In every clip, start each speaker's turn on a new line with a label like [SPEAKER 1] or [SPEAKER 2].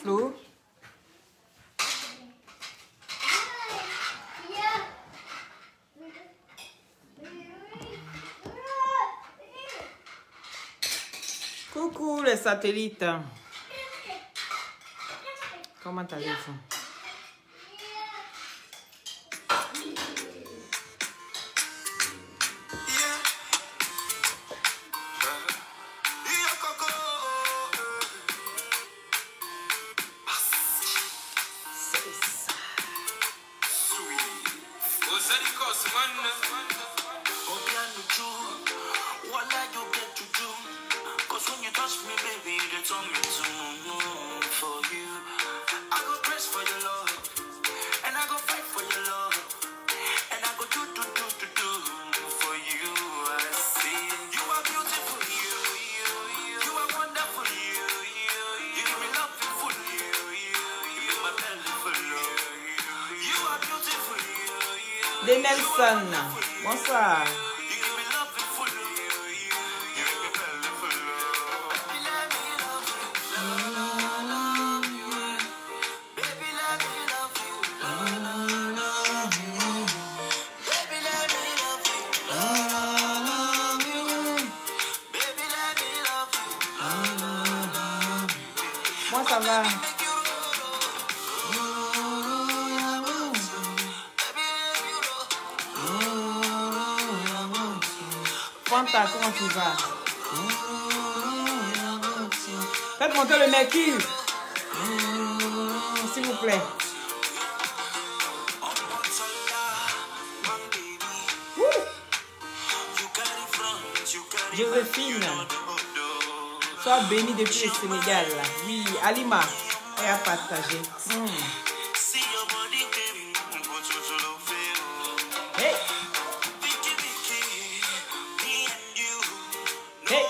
[SPEAKER 1] Flo. Coucou les satellites. Comment allez-vous? De Nelson, bonsoir. Moi ça va. Fanta, comment tu vas? Faites monter le mercure. S'il vous plaît. Joséphine. Sois bénie depuis le Sénégal. Oui, Alima. Et à partager. Hey. Hey.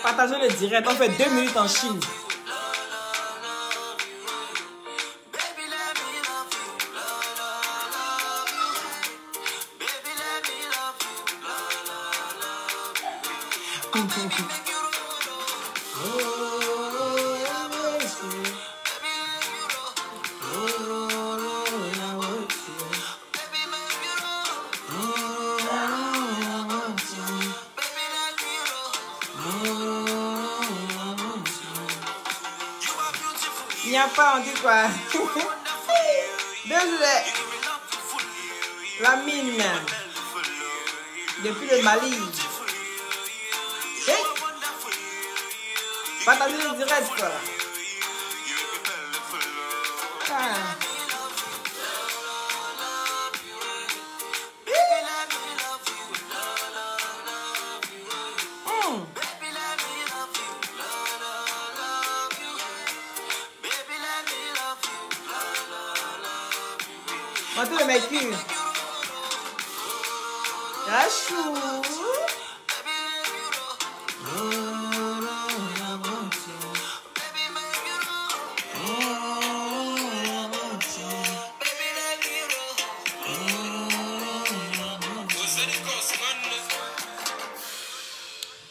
[SPEAKER 1] Partagez le direct. On fait 2 minutes en Chine. Il n'y a pas, on dit quoi? Désolé. La mine. Depuis le Mali. Hey. Partagez le direct. Ah. Montez le mercure. Rachou.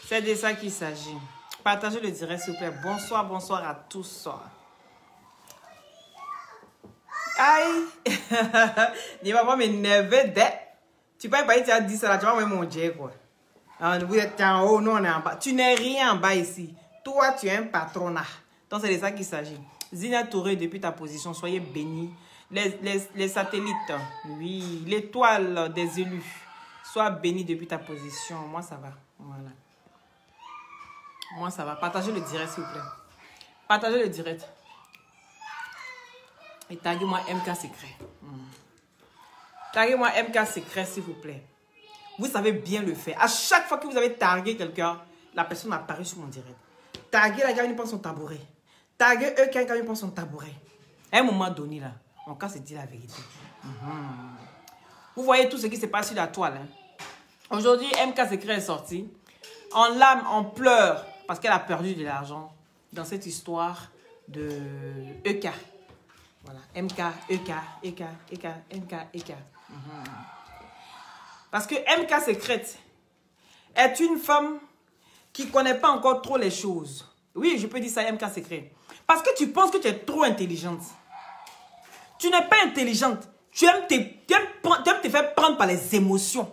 [SPEAKER 1] C'est de ça qu'il s'agit. Partagez le direct s'il vous plaît. Bonsoir, bonsoir à tous. Aïe. Il va pas m'énerver dès. Tu peux pas, tu as dit ça là, tu vas me manger quoi. Vous êtes en haut, nous on est en bas. Tu n'es rien en bas ici. Toi, tu es un patronat. Donc c'est de ça qu'il s'agit. Zina Touré, depuis ta position, soyez bénis. Les satellites, oui, l'étoile des élus, sois béni depuis ta position. Moi ça va. Voilà. Moi ça va. Partagez le direct s'il vous plaît. Partagez le direct. Et taguez-moi MK Secret. Taguez-moi MK Secret, s'il vous plaît. Vous savez bien le faire. À chaque fois que vous avez tagué quelqu'un, la personne apparaît sur mon direct. Taguez la gars, il prend son tabouret. Taguez eux, quelqu'un, il prend son tabouret. À un moment donné, là, on va se dire la vérité. Vous voyez tout ce qui se passe sur la toile. Hein? Aujourd'hui, MK Secret est sorti. En larmes, en pleurs, parce qu'elle a perdu de l'argent dans cette histoire de EK. Voilà, MK, EK, EK, EK, MK, EK. Parce que MK Secrète est une femme qui ne connaît pas encore trop les choses. Oui, je peux dire ça, MK Secret. Parce que tu penses que tu es trop intelligente. Tu n'es pas intelligente. Tu aimes te faire prendre par les émotions.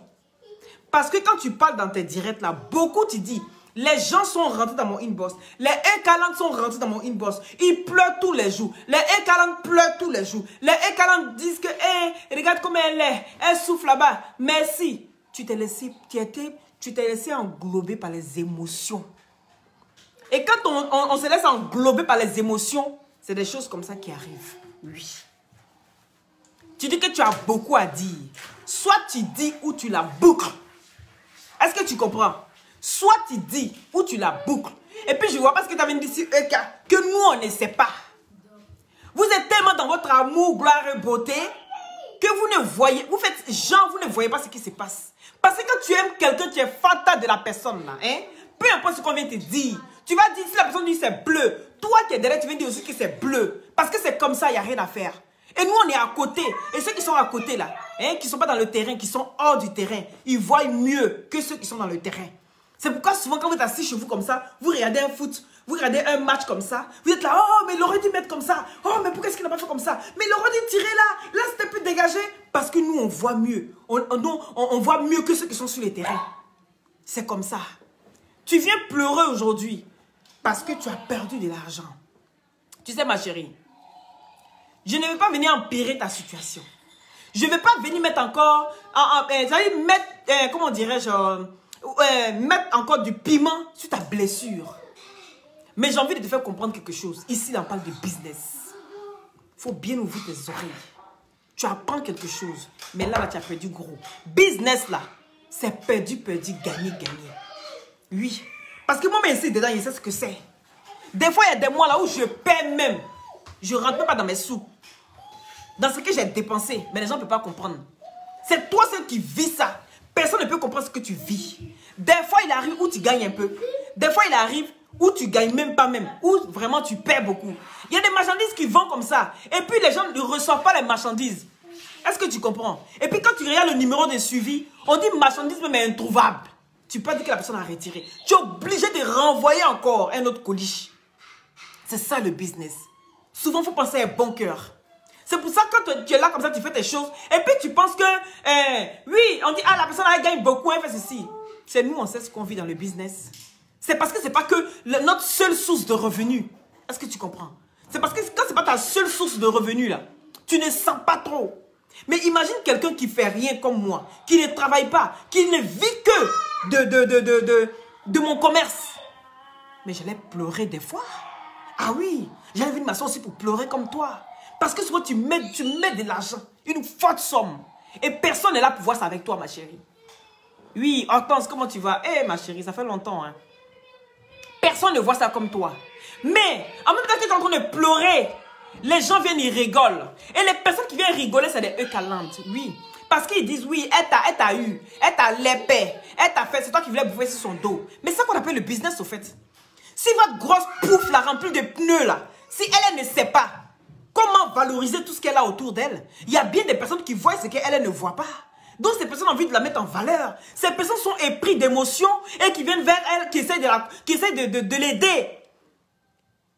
[SPEAKER 1] Parce que quand tu parles dans tes directs là, beaucoup tu dis, les gens sont rentrés dans mon inbox. Les E40 sont rentrés dans mon inbox. Ils pleurent tous les jours. Les E40 pleurent tous les jours. Les E40 disent que, hey, regarde comment elle est. Elle souffle là-bas. Merci. Tu t'es laissé englober par les émotions. Et quand on se laisse englober par les émotions, c'est des choses comme ça qui arrivent. Oui. Tu dis que tu as beaucoup à dire. Soit tu dis ou tu la boucles. Est-ce que tu comprends? Soit tu dis ou tu la boucles. Et puis je vois parce que tu avais dit ici, EK, que nous on ne sait pas. Vous êtes tellement dans votre amour, gloire et beauté que vous ne voyez, vous faites genre, vous ne voyez pas ce qui se passe. Parce que quand tu aimes quelqu'un, tu es fatal de la personne là. Hein? Peu importe ce qu'on vient te dire. Tu vas dire, si la personne dit c'est bleu, toi qui es derrière, tu viens dire aussi que c'est bleu. Parce que c'est comme ça, il n'y a rien à faire. Et nous, on est à côté. Et ceux qui sont à côté là, hein, qui ne sont pas dans le terrain, qui sont hors du terrain, ils voient mieux que ceux qui sont dans le terrain. C'est pourquoi souvent quand vous êtes assis chez vous comme ça, vous regardez un foot, vous regardez un match comme ça, vous êtes là, oh mais il aurait dû mettre comme ça, oh mais pourquoi est-ce qu'il n'a pas fait comme ça, mais il aurait dû tirer là c'était plus dégagé. Parce que nous on voit mieux, on voit mieux que ceux qui sont sur les terrains. C'est comme ça. Tu viens pleurer aujourd'hui parce que tu as perdu de l'argent. Tu sais ma chérie, je ne vais pas venir empirer ta situation. Je ne vais pas venir mettre encore, comment dirais-je, mettre encore du piment sur ta blessure. Mais j'ai envie de te faire comprendre quelque chose. Ici, on parle de business. Il faut bien ouvrir tes oreilles. Tu apprends quelque chose. Mais là, tu as perdu gros. Business, là, c'est perdu, gagné. Oui. Parce que moi, mais ici, dedans, je sais ce que c'est. Des fois, il y a des mois là où je perds même. Je ne rentre même pas dans mes sous. Dans ce que j'ai dépensé. Mais les gens ne peuvent pas comprendre. C'est toi seul qui vis ça. Personne ne peut comprendre ce que tu vis. Des fois, il arrive où tu gagnes un peu. Des fois, il arrive où tu gagnes même pas même. Où vraiment tu perds beaucoup. Il y a des marchandises qui vendent comme ça. Et puis, les gens ne reçoivent pas les marchandises. Est-ce que tu comprends? Et puis, quand tu regardes le numéro de suivi, on dit marchandise même est introuvable. Tu peux dire que la personne a retiré. Tu es obligé de renvoyer encore un autre colis. C'est ça le business. Souvent, il faut penser à un bon cœur. C'est pour ça que quand tu es là comme ça, tu fais tes choses. Et puis tu penses que, oui, on dit, ah, la personne elle gagne beaucoup, elle fait ceci. C'est nous, on sait ce qu'on vit dans le business. C'est parce que ce n'est pas que notre seule source de revenus. Est-ce que tu comprends? C'est parce que quand ce n'est pas ta seule source de revenus, là, tu ne sens pas trop. Mais imagine quelqu'un qui ne fait rien comme moi, qui ne travaille pas, qui ne vit que de mon commerce. Mais j'allais pleurer des fois. Ah oui, j'allais venir m'asseoir aussi pour pleurer comme toi. Parce que souvent, tu mets de l'argent, une forte somme. Et personne n'est là pour voir ça avec toi, ma chérie. Oui, Hortense, comment tu vas? Eh, ma chérie, ça fait longtemps. Hein. Personne ne voit ça comme toi. Mais, en même temps que tu es en train de pleurer, les gens viennent, ils rigolent. Et les personnes qui viennent rigoler, c'est des E40. Oui. Parce qu'ils disent, oui, elle t'a eu, elle t'a l'épée, elle t'a fait, c'est toi qui voulais bouffer sur son dos. Mais c'est ça qu'on appelle le business, au fait. Si votre grosse pouffe la remplie de pneus, là, si elle ne sait pas, comment valoriser tout ce qu'elle a autour d'elle? Il y a bien des personnes qui voient ce qu'elle ne voit pas. Donc ces personnes ont envie de la mettre en valeur. Ces personnes sont épris d'émotions et qui viennent vers elle, qui essaient de l'aider.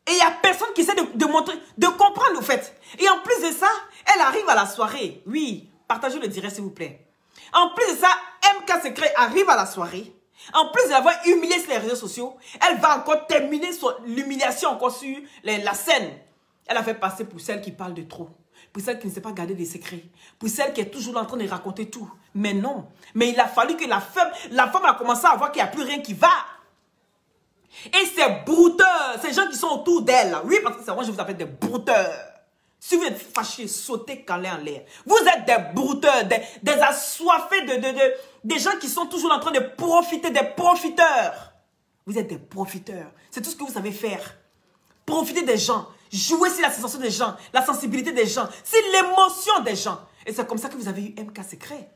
[SPEAKER 1] Et il n'y a personne qui essaie de montrer, de comprendre le fait. Et en plus de ça, elle arrive à la soirée. Oui, partagez le direct s'il vous plaît. En plus de ça, MK Secret arrive à la soirée. En plus d'avoir humilié sur les réseaux sociaux, elle va encore terminer l'humiliation encore sur la scène. Elle a fait passer pour celle qui parle de trop. Pour celle qui ne sait pas garder des secrets. Pour celle qui est toujours en train de raconter tout. Mais non. Mais il a fallu que la femme a commencé à voir qu'il n'y a plus rien qui va. Et ces brouteurs, ces gens qui sont autour d'elle. Oui, parce que c'est moi je vous appelle des brouteurs. Si vous êtes fâchés, sautez quand l'air en l'air. Vous êtes des brouteurs, des assoiffés, des gens qui sont toujours en train de profiter, des profiteurs. Vous êtes des profiteurs. C'est tout ce que vous savez faire. Profiter des gens. Jouer sur la sensation des gens, la sensibilité des gens, sur l'émotion des gens. Et c'est comme ça que vous avez eu MK Secret.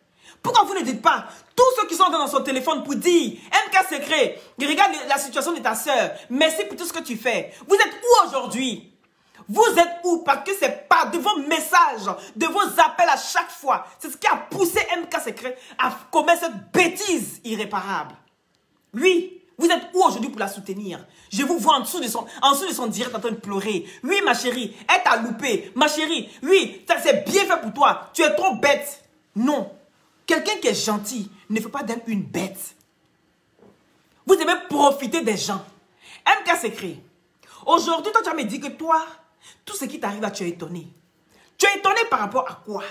[SPEAKER 1] Pourquoi vous ne dites pas, tous ceux qui sont dans son téléphone pour dire, MK Secret, regarde la situation de ta soeur, merci pour tout ce que tu fais. Vous êtes où aujourd'hui? Vous êtes où? Parce que c'est pas de vos messages, de vos appels à chaque fois. C'est ce qui a poussé MK Secret à commettre cette bêtise irréparable. Oui, vous êtes où aujourd'hui pour la soutenir? Je vous vois en dessous de son direct en train de pleurer. Oui, ma chérie, elle t'a loupé. Ma chérie, oui, ça c'est bien fait pour toi. Tu es trop bête. Non. Quelqu'un qui est gentil ne fait pas d'elle une bête. Vous devez profiter des gens. MK Secret. Aujourd'hui, toi, tu vas me dire que toi, tout ce qui t'arrive, tu es étonné. Tu es étonné par rapport à quoi?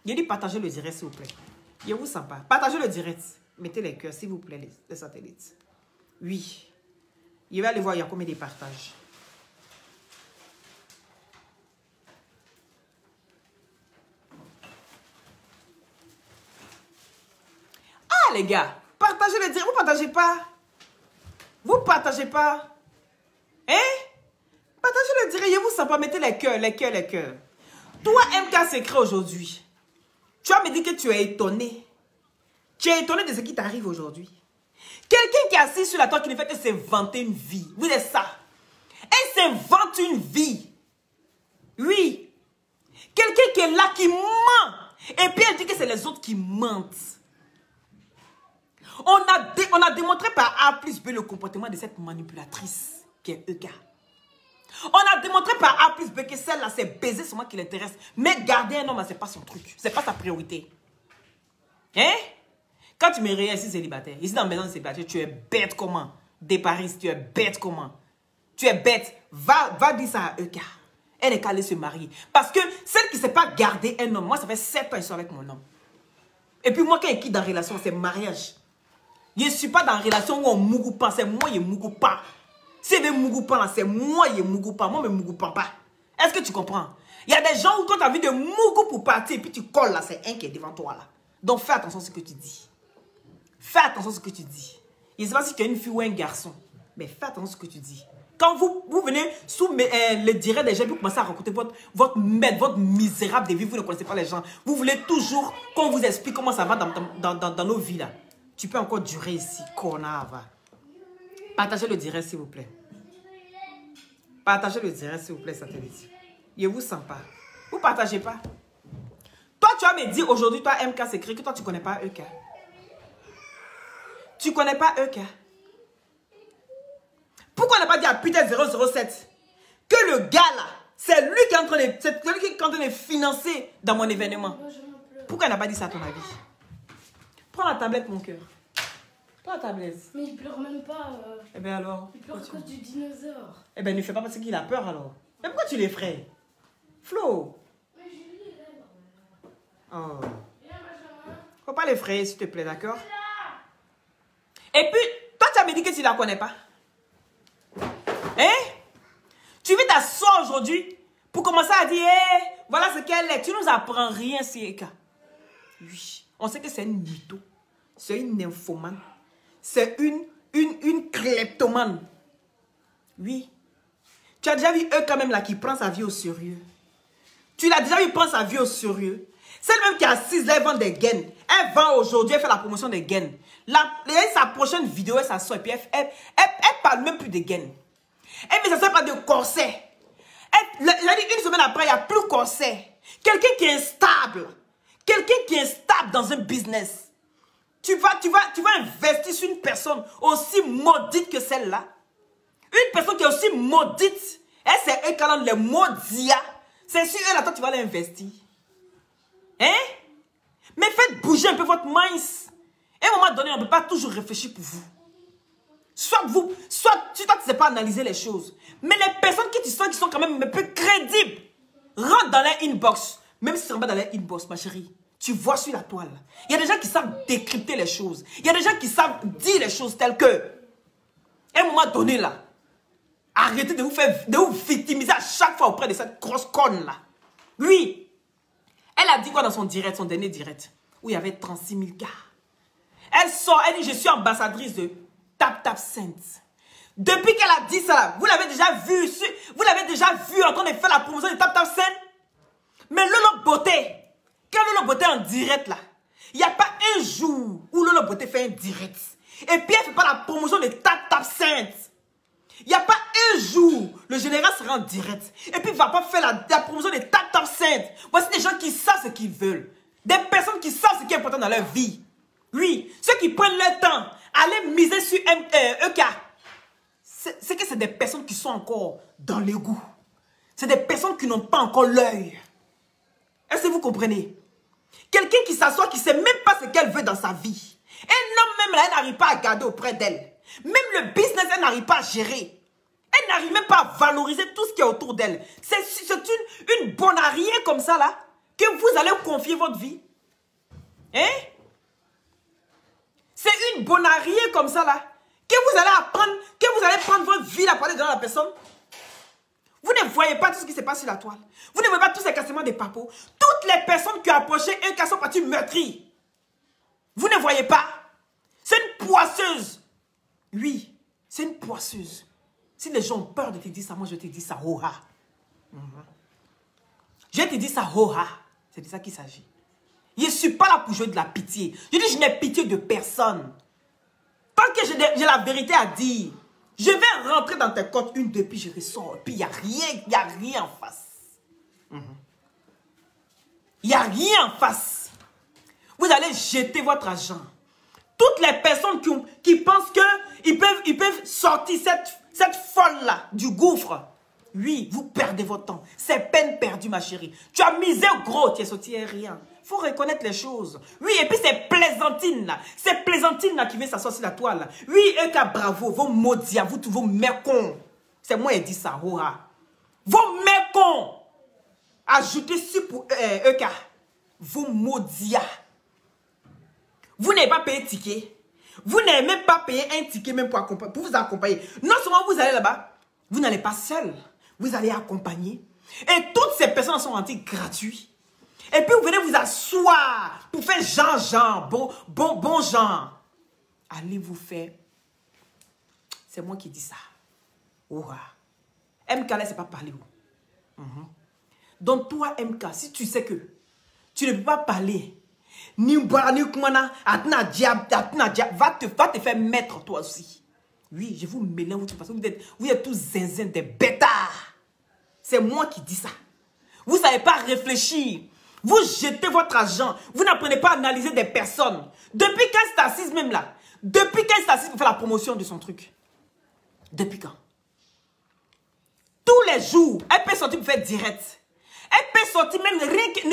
[SPEAKER 1] Je dis partagez le direct, s'il vous plaît. Je vous sens pas. Partagez le direct. Mettez les cœurs, s'il vous plaît, les satellites. Oui. Je vais aller voir, il y a combien de partages. Ah, les gars, partagez le direct. Vous partagez pas? Vous partagez pas? Hein? Partagez le direct, je vous sens pas. Mettez les cœurs, les cœurs, les cœurs. Toi, MK Secret aujourd'hui, tu vas me dire que tu es étonné. Tu es étonné de ce qui t'arrive aujourd'hui. Quelqu'un qui est assis sur la toile qui ne fait que s'inventer une vie. Vous êtes ça. Elle s'invente une vie. Oui. Quelqu'un qui est là, qui ment. Et puis elle dit que c'est les autres qui mentent. On a démontré par A plus B le comportement de cette manipulatrice qui est EK. On a démontré par A plus B que celle-là, c'est baiser seulement qui l'intéresse. Mais garder un homme, c'est pas son truc. C'est pas sa priorité. Hein? Quand tu me réveilles ici célibataire, ici dans la maison de célibataire, tu es bête comment? Des Paris, tu es bête comment? Tu es bête. Va dire ça à EK. Elle est qu'à aller se marier. Parce que celle qui ne sait pas garder un homme, moi ça fait 7 ans que je suis avec mon homme. Et puis moi quand je quitte dans la relation, c'est mariage. Je ne suis pas dans une relation où on mougou pas, c'est moi je mougou pas. Si je mougou pas, c'est moi je mougou pas. Moi je mougou pas. Est-ce que tu comprends? Il y a des gens où quand tu as envie de mougou pour partir, et puis tu colles là, c'est un qui est devant toi là. Donc fais attention à ce que tu dis. Fais attention à ce que tu dis. Je ne sais pas si tu es une fille ou un garçon, mais fais attention à ce que tu dis. Quand vous venez sous le direct des gens, vous commencez à rencontrer votre maître, votre misérable de vie, vous ne connaissez pas les gens. Vous voulez toujours qu'on vous explique comment ça va dans nos vies là. Tu peux encore durer ici, connard, va. Partagez le direct, s'il vous plaît. Partagez le direct, s'il vous plaît, satellite. Je ne vous sens pas. Vous ne partagez pas. Toi, tu vas me dire aujourd'hui, toi, MK Secret, que toi, tu ne connais pas EK. Tu ne connais pas EK. Pourquoi on n'a pas dit à Peter 007 que le gars là, c'est lui qui est en train de financer dans mon événement? Pourquoi on n'a pas dit ça à ton avis? Prends la tablette, mon cœur. Prends la tablette.
[SPEAKER 2] Mais il pleure même pas.
[SPEAKER 1] Eh bien alors?
[SPEAKER 2] Il pleure à cause du dinosaure.
[SPEAKER 1] Eh bien ne fais pas parce qu'il a peur alors. Mais pourquoi tu l'effraies? Flo? Oh. Faut pas l'effrayer s'il te plaît, d'accord? Et puis, toi tu as me dit que tu la connais pas. Hein? Tu veux t'asseoir aujourd'hui pour commencer à dire, hey, voilà ce qu'elle est. Tu nous apprends rien, Sieka. Oui. On sait que c'est une mytho. C'est une nymphomane. C'est une kleptomane. Oui. Tu as déjà vu eux quand même là qui prend sa vie au sérieux. Tu l'as déjà vu prendre sa vie au sérieux. Celle même qui est assise là, elle vend des gaines. Elle vend aujourd'hui, elle fait la promotion des gaines. Sa prochaine vidéo, elle s'assoit et puis elle parle même plus des gaines. Elle ne s'assoit pas de corset. Elle a dit une semaine après, il n'y a plus de corset. Quelqu'un qui est instable. Quelqu'un qui est stable dans un business. Tu vas investir sur une personne aussi maudite que celle-là. Une personne qui est aussi maudite. Elle, c'est eux qui ont les maudits. C'est sur elle, toi, tu vas l'investir. Hein? Mais faites bouger un peu votre minds. À un moment donné, on ne peut pas toujours réfléchir pour vous. Soit tu ne sais pas analyser les choses. Mais les personnes qui tu sens qui sont quand même un peu crédibles, rentre dans leur inbox. Même si tu ne rentres pas dans leur inbox, ma chérie, tu vois sur la toile. Il y a des gens qui savent décrypter les choses. Il y a des gens qui savent dire les choses telles que, à un moment donné là, arrêtez de vous victimiser à chaque fois auprès de cette grosse conne là. Oui. Elle a dit quoi dans son direct, son dernier direct, où il y avait 36 000 cas. Elle sort, elle dit, je suis ambassadrice de TapTapSend. Depuis qu'elle a dit ça, vous l'avez déjà vu en train de faire la promotion de TapTapSend. Mais Lolo Beauté, quand Lolo Beauté est en direct là, il n'y a pas un jour où Lolo Beauté fait un direct. Et puis elle ne fait pas la promotion de TapTapSend. Il n'y a pas un jour le général sera en direct. Et puis, il ne va pas faire la promotion des top saintes. Voici des gens qui savent ce qu'ils veulent. Des personnes qui savent ce qui est important dans leur vie. Oui, ceux qui prennent leur temps, aller miser sur EK. C'est que c'est des personnes qui sont encore dans l'égout. C'est des personnes qui n'ont pas encore l'œil. Est-ce que vous comprenez? Quelqu'un qui s'assoit, qui ne sait même pas ce qu'elle veut dans sa vie. Un homme même là, elle n'arrive pas à garder auprès d'elle. Même le business, elle n'arrive pas à gérer. Elle n'arrive même pas à valoriser tout ce qui est autour d'elle. C'est une bonne à rien comme ça là, que vous allez confier votre vie. Hein? C'est une bonne à rien comme ça là, que vous allez apprendre, que vous allez prendre votre vie à parler de la personne. Vous ne voyez pas tout ce qui se passe sur la toile. Vous ne voyez pas tous ces cassements des papos. Toutes les personnes qui ont approché un cas sont parties meurtries. Vous ne voyez pas? C'est une poisseuse. Oui, c'est une poisseuse. Si les gens ont peur de te dire ça, moi je te dis ça, ho-ha. Je te dis ça, ho-ha. C'est de ça qu'il s'agit. Je ne suis pas là pour jouer de la pitié. Je dis, je n'ai pitié de personne. Tant que j'ai la vérité à dire, je vais rentrer dans tes côtes une, deux, puis je ressors. Puis il n'y a rien en face. Il n'y a rien en face. Vous allez jeter votre argent. Toutes les personnes qui pensent qu'ils peuvent sortir cette folle-là du gouffre. Oui, vous perdez votre temps. C'est peine perdue, ma chérie. Tu as misé gros, tu es sorti rien. Il faut reconnaître les choses. Oui, et puis c'est Plaisantine là. C'est Plaisantine là qui vient s'asseoir sur la toile là. Oui, Eka, bravo. Vos maudits, vous tous vos mécons. C'est moi qui dis ça, Hora. Vos mécons. Ajoutez sur pour Eka. Vos maudits. Vous n'avez pas payé ticket. Vous n'avez même pas payé un ticket même pour vous accompagner. Non seulement vous allez là-bas, vous n'allez pas seul. Vous allez accompagner. Et toutes ces personnes sont rentrées gratuites. Et puis vous venez vous asseoir pour faire genre, bon genre. Allez vous faire. C'est moi qui dis ça. Ouah. MK là, c'est pas parler. Donc toi, MK, si tu sais que tu ne peux pas parler, va te faire mettre toi aussi. Oui, je vous mélange parce que vous êtes tous zinzin des bêtards. C'est moi qui dis ça. Vous ne savez pas réfléchir. Vous jetez votre argent. Vous n'apprenez pas à analyser des personnes. Depuis quand c'est assise même là? Depuis quand c'est assise pour faire la promotion de son truc? Depuis quand? Tous les jours, elle peut sortir pour faire direct. Elle peut sortir même rien que,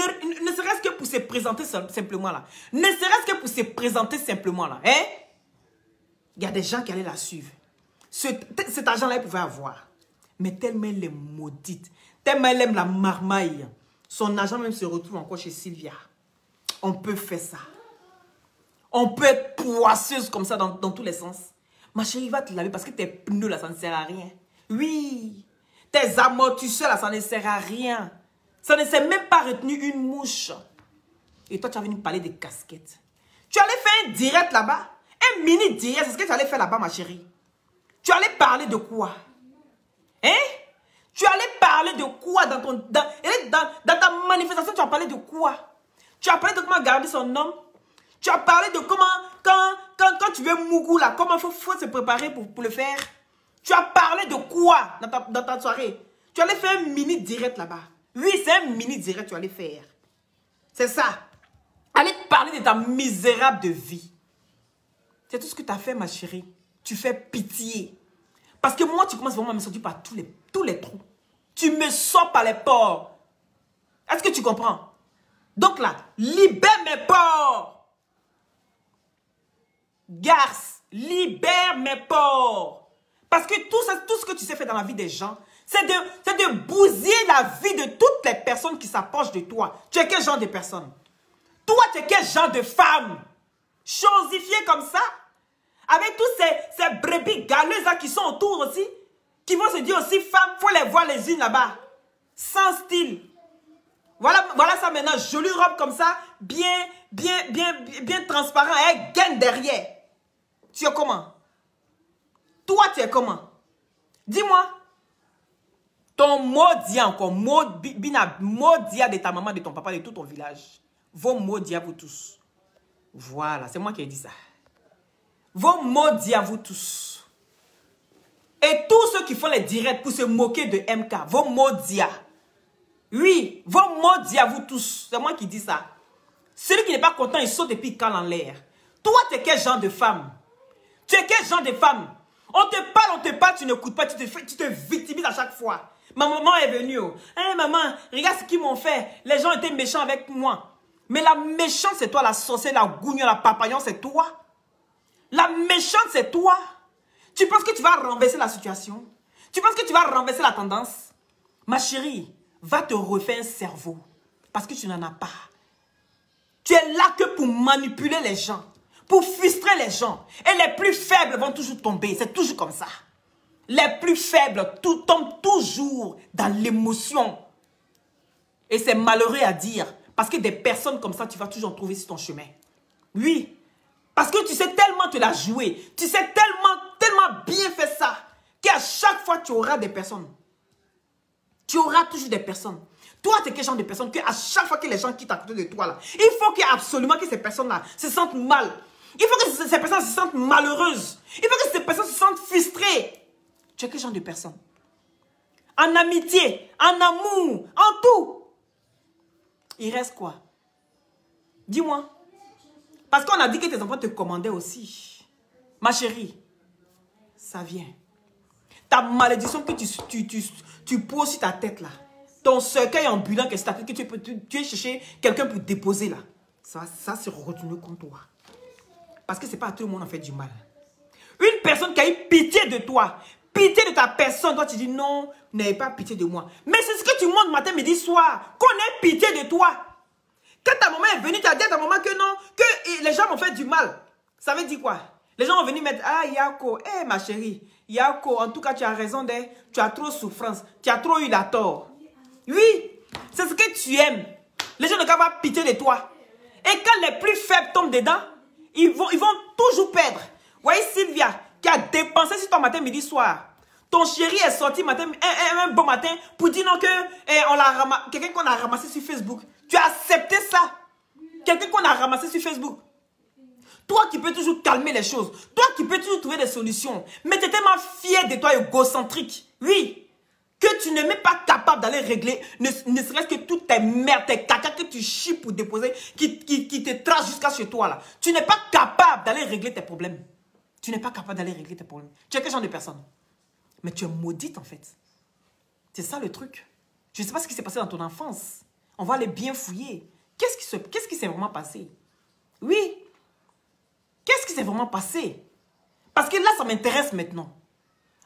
[SPEAKER 1] ne serait-ce que pour se présenter simplement là. Ne serait-ce que pour se présenter simplement là. Hein? Il y a des gens qui allaient la suivre. Cet argent-là, elle pouvait avoir. Mais tellement elle est maudite. Tellement elle aime la marmaille. Son argent même se retrouve encore chez Sylvia. On peut faire ça. On peut être poisseuse comme ça dans tous les sens. Ma chérie, va te laver parce que tes pneus là, ça ne sert à rien. Oui. Tes amortisseurs là, ça ne sert à rien. Ça ne s'est même pas retenu une mouche. Et toi, tu as venu parler des casquettes. Tu allais faire un direct là-bas. Un mini direct, c'est ce que tu allais faire là-bas, ma chérie. Tu allais parler de quoi? Hein? Tu allais parler de quoi dans ta manifestation? Tu as parlé de quoi? Tu as parlé de comment garder son homme? Tu as parlé de comment, quand tu veux mougou là, comment il faut se préparer pour le faire? Tu as parlé de quoi dans ta soirée? Tu allais faire un mini direct là-bas. Oui, c'est un mini direct que tu allais faire. C'est ça. Allez parler de ta misérable de vie. C'est tout ce que tu as fait, ma chérie. Tu fais pitié. Parce que moi, tu commences vraiment à me sortir par tous les trous. Tu me sors par les pores. Est-ce que tu comprends? Donc là, libère mes pores. Garce, libère mes pores. Parce que tout ce que tu sais faire dans la vie des gens, c'est de bousiller la vie de toutes les personnes qui s'approchent de toi. Tu es quel genre de personne? Toi, tu es quel genre de femme? Chosifiée comme ça? Avec tous ces brebis galeuses qui sont autour aussi, qui vont se dire aussi femmes, il faut les voir les unes là-bas. Sans style. Voilà ça maintenant, jolie robe comme ça, bien transparent, avec gaine derrière. Tu es comment? Toi, tu es comment? Dis-moi. Ton maudit encore, maudit de ta maman, de ton papa, de tout ton village. Vos maudits à vous tous. Voilà, c'est moi qui ai dit ça. Vos maudits à vous tous. Et tous ceux qui qui font les directs pour se moquer de MK, vos maudia. Oui, vos maudia, vous tous. C'est moi qui dis ça. Celui qui n'est pas content, il saute et puis il cale en l'air. Toi, tu es quel genre de femme? Tu es quel genre de femme? On te parle, tu n'écoutes pas, tu te victimises à chaque fois. Ma maman est venue. Oh. Hey, maman, regarde ce qu'ils m'ont fait. Les gens étaient méchants avec moi. Mais la méchante, c'est toi, la sorcière, la gougnon, la papayon, c'est toi. La méchante, c'est toi. Tu penses que tu vas renverser la situation? Tu penses que tu vas renverser la tendance? Ma chérie, va te refaire un cerveau. Parce que tu n'en as pas. Tu es là que pour manipuler les gens. Pour frustrer les gens. Et les plus faibles vont toujours tomber. C'est toujours comme ça. Les plus faibles tombent toujours dans l'émotion. Et c'est malheureux à dire. Parce que des personnes comme ça, tu vas toujours en trouver sur ton chemin. Oui. Parce que tu sais tellement te la jouer. Tu sais tellement bien faire ça. Qu'à chaque fois, tu auras des personnes. Tu auras toujours des personnes. Toi, tu es quel genre de personne que à chaque fois que les gens quittent à côté de toi, là, il faut absolument que ces personnes-là se sentent mal. Il faut que ces personnes se sentent malheureuses. Il faut que ces personnes se sentent frustrées. Tu es quel genre de personne? En amitié, en amour, en tout. Il reste quoi? Dis-moi. Parce qu'on a dit que tes enfants te commandaient aussi. Ma chérie, ça vient. Ta malédiction que tu poses sur ta tête là. Ton cercueil ambulant que tu es chercher quelqu'un pour déposer là. Ça se retourne contre toi. Parce que ce n'est pas à tout le monde en fait du mal. Une personne qui a eu pitié de toi, pitié de ta personne, toi tu dis non, n'ayez pas pitié de moi. Mais c'est ce que tu montres matin, midi, soir, qu'on ait pitié de toi. Quand ta maman est venue, tu as dit à ta maman que non, que les gens m'ont fait du mal. Ça veut dire quoi? Les gens vont venir mettre, ah Yako, eh ma chérie, Yako, en tout cas tu as raison, tu as trop de souffrance, tu as trop eu la tort. Oui, c'est ce que tu aimes. Les gens ne peuvent pas pitié de toi. Et quand les plus faibles tombent dedans, ils vont toujours perdre. Vous voyez Sylvia, qui a dépensé sur ton matin, midi, soir. Ton chéri est sorti matin, un bon matin pour dire non que quelqu'un qu'on a ramassé sur Facebook. Tu as accepté ça. Quelqu'un qu'on a ramassé sur Facebook. Toi qui peux toujours calmer les choses. Toi qui peux toujours trouver des solutions. Mais tu es tellement fier de toi, égocentrique. Oui. Que tu n'es même pas capable d'aller régler, ne serait-ce que toutes tes merdes, tes caca que tu chies pour déposer, qui te tracent jusqu'à chez toi là. Tu n'es pas capable d'aller régler tes problèmes. Tu n'es pas capable d'aller régler tes problèmes. Tu es quel genre de personne? Mais tu es maudite en fait. C'est ça le truc. Je ne sais pas ce qui s'est passé dans ton enfance. On va aller bien fouiller. Qu'est-ce qui s'est vraiment passé? Oui. Qu'est-ce qui s'est vraiment passé? Parce que là, ça m'intéresse maintenant.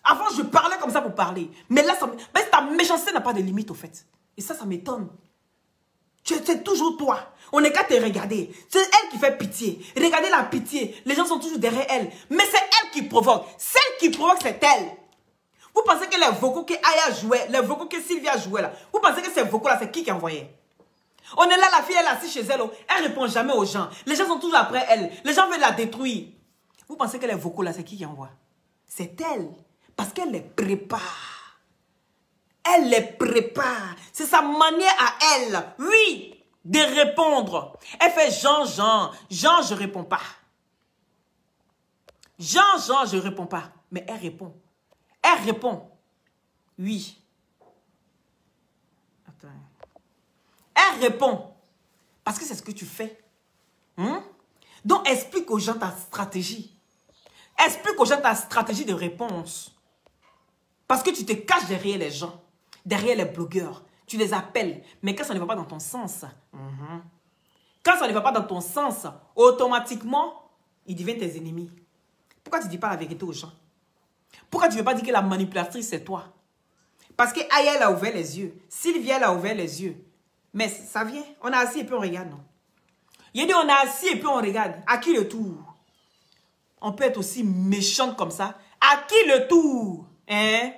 [SPEAKER 1] Avant, je parlais comme ça pour parler. Mais là, ta méchanceté n'a pas de limite, au fait. Et ça m'étonne. C'est toujours toi. On n'est qu'à te regarder. C'est elle qui fait pitié. Regardez la pitié. Les gens sont toujours derrière elle. Mais c'est elle qui provoque. Celle qui provoque, c'est elle. Vous pensez que les vocaux que Aya jouait, les vocaux que Sylvia jouait là, vous pensez que ces vocaux-là, c'est qui envoyait? On est là, la fille, elle est assise chez elle. Elle ne répond jamais aux gens. Les gens sont toujours après elle. Les gens veulent la détruire. Vous pensez que les vocaux-là, c'est qui envoie? C'est elle. Parce qu'elle les prépare. Elle les prépare. C'est sa manière à elle, oui, de répondre. Elle fait Jean, je ne réponds pas. Jean, je ne réponds pas. Mais elle répond. Elle répond. Oui. Attends. Elle répond. Parce que c'est ce que tu fais. Donc, explique aux gens ta stratégie. Explique aux gens ta stratégie de réponse. Parce que tu te caches derrière les gens, derrière les blogueurs. Tu les appelles. Mais quand ça ne va pas dans ton sens, quand ça ne va pas dans ton sens, automatiquement, ils deviennent tes ennemis. Pourquoi tu ne dis pas la vérité aux gens? Pourquoi tu ne veux pas dire que la manipulatrice, c'est toi? Parce que Aya, elle a ouvert les yeux. Sylvia, elle a ouvert les yeux. Mais ça vient. On est assis et puis on regarde, non? Il a dit, on est assis et puis on regarde. À qui le tour? On peut être aussi méchante comme ça. À qui le tour? Hein?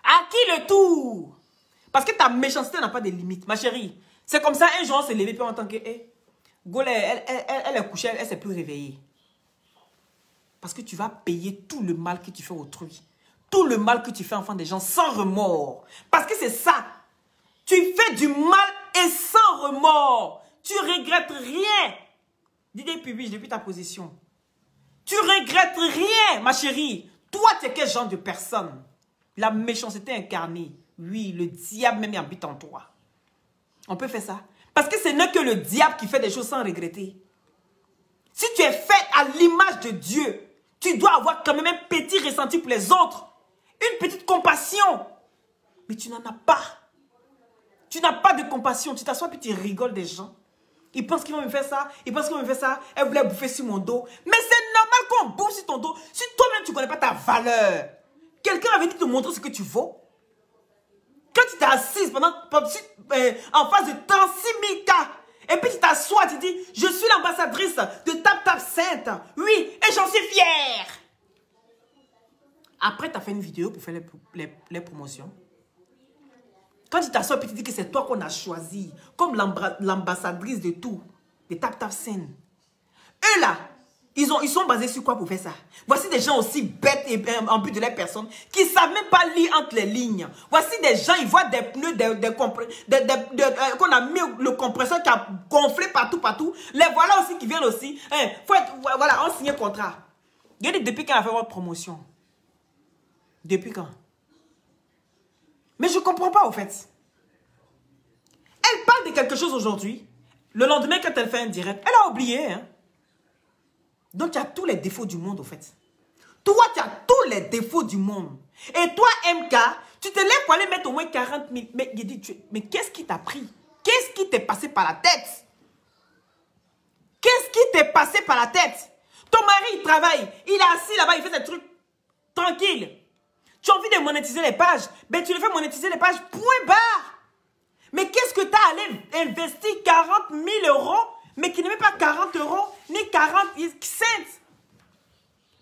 [SPEAKER 1] À qui le tour? Parce que ta méchanceté n'a pas de limite, ma chérie. C'est comme ça, un jour, on s'est levé, puis on entend que, Gole, elle est couchée, elle ne s'est plus réveillée. Parce que tu vas payer tout le mal que tu fais autrui. Tout le mal que tu fais enfant des gens sans remords. Parce que c'est ça. Tu fais du mal et sans remords. Tu regrettes rien. Dis des publics depuis ta position. Tu regrettes rien, ma chérie. Toi, tu es quel genre de personne? La méchanceté incarnée. Oui, le diable même habite en toi. On peut faire ça. Parce que ce n'est que le diable qui fait des choses sans regretter. Si tu es fait à l'image de Dieu, tu dois avoir quand même un petit ressenti pour les autres. Une petite compassion. Mais tu n'en as pas. Tu n'as pas de compassion. Tu t'assois et tu rigoles des gens. Ils pensent qu'ils vont me faire ça. Ils pensent qu'ils vont me faire ça. Elle voulait bouffer sur mon dos. Mais c'est normal qu'on bouffe sur ton dos. Si toi-même tu ne connais pas ta valeur. Quelqu'un avait dit de te montrer ce que tu vaux. Quand tu t'es assise en face de 36 000 cas. Et puis tu t'assois, tu dis, je suis l'ambassadrice de Tap Tap Sainte. Oui, et j'en suis fière. Après, tu as fait une vidéo pour faire les promotions. Quand tu t'assois et tu dis que c'est toi qu'on a choisi comme l'ambassadrice de tout, de Tap Tap Sainte. Eux là, ils sont basés sur quoi pour faire ça? Voici des gens aussi bêtes et en but de leur personne qui ne savent même pas lire entre les lignes. Voici des gens, ils voient des pneus qu'on a mis le compresseur qui a gonflé partout. Les voilà aussi qui viennent aussi. Voilà, on signe un contrat. Je dis depuis quand elle a fait votre promotion? Depuis quand? Mais je ne comprends pas au fait. Elle parle de quelque chose aujourd'hui. Le lendemain, quand elle fait un direct, elle a oublié. Hein? Donc, tu as tous les défauts du monde, au fait. Toi, tu as tous les défauts du monde. Et toi, MK, tu te lèves pour aller mettre au moins 40 000. Mais qu'est-ce qui t'a pris? Qu'est-ce qui t'est passé par la tête? Qu'est-ce qui t'est passé par la tête? Ton mari, il travaille. Il est assis là-bas, il fait ses trucs tranquille. Tu as envie de monétiser les pages. Ben, tu le fais monétiser les pages, point barre. Mais qu'est-ce que tu as allé investir 40 000 €, mais qui n'est même pas 40 € ni 40 cents.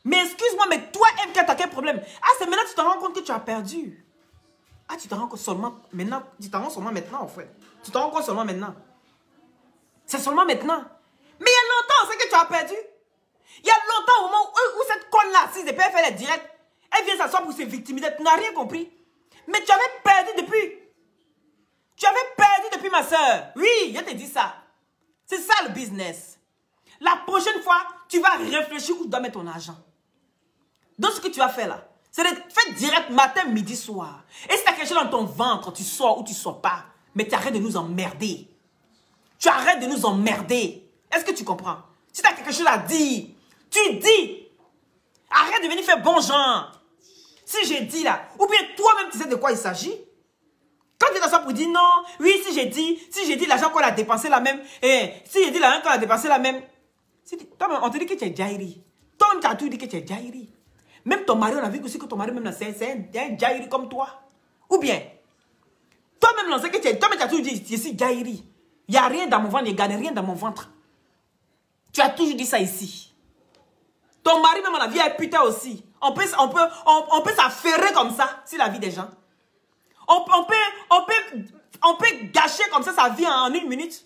[SPEAKER 1] Mais excuse-moi, mais toi, MK, tu as quel problème? Ah, c'est maintenant que tu te rends compte que tu as perdu. Ah, tu te rends compte seulement maintenant. Tu te rends seulement maintenant, en fait. Tu te rends compte seulement maintenant. C'est seulement maintenant. Mais il y a longtemps, on sait que tu as perdu. Il y a longtemps, au moment où cette conne-là assise et puis elle fait les directs, elle vient s'asseoir pour se victimiser. Tu n'as rien compris. Mais tu avais perdu depuis. Tu avais perdu depuis, ma soeur. Oui, je te dis ça. C'est ça le business. La prochaine fois, tu vas réfléchir où tu dois mettre ton argent. Donc, ce que tu vas faire là, c'est de faire direct matin, midi, soir. Et si tu as quelque chose dans ton ventre, tu sors ou tu ne sors pas. Mais tu arrêtes de nous emmerder. Tu arrêtes de nous emmerder. Est-ce que tu comprends? Si tu as quelque chose à dire, tu dis. Arrête de venir faire bon genre. Si j'ai dit là, ou bien toi-même tu sais de quoi il s'agit. Quand tu t'assois pour dire non, oui, si j'ai dit l'argent qu'on a dépensé la même, si j'ai dit l'argent qu'on a dépensé la même, toi-même, on te dit que tu es Jairi. Toi-même, tu as tout dit que tu es Jairi. Même ton mari, on a vu aussi que ton mari, même c'est un Jairi comme toi. Ou bien, toi-même, on sait que tu es, toi-même, tu as toujours dit, je suis Jairi. Il n'y a rien dans mon ventre, il ne gagne rien dans mon ventre. Tu as toujours dit ça ici. Ton mari, même, on a vu un putain aussi. On peut s'affairer comme ça, sur la vie des gens. On peut gâcher comme ça sa vie en une minute.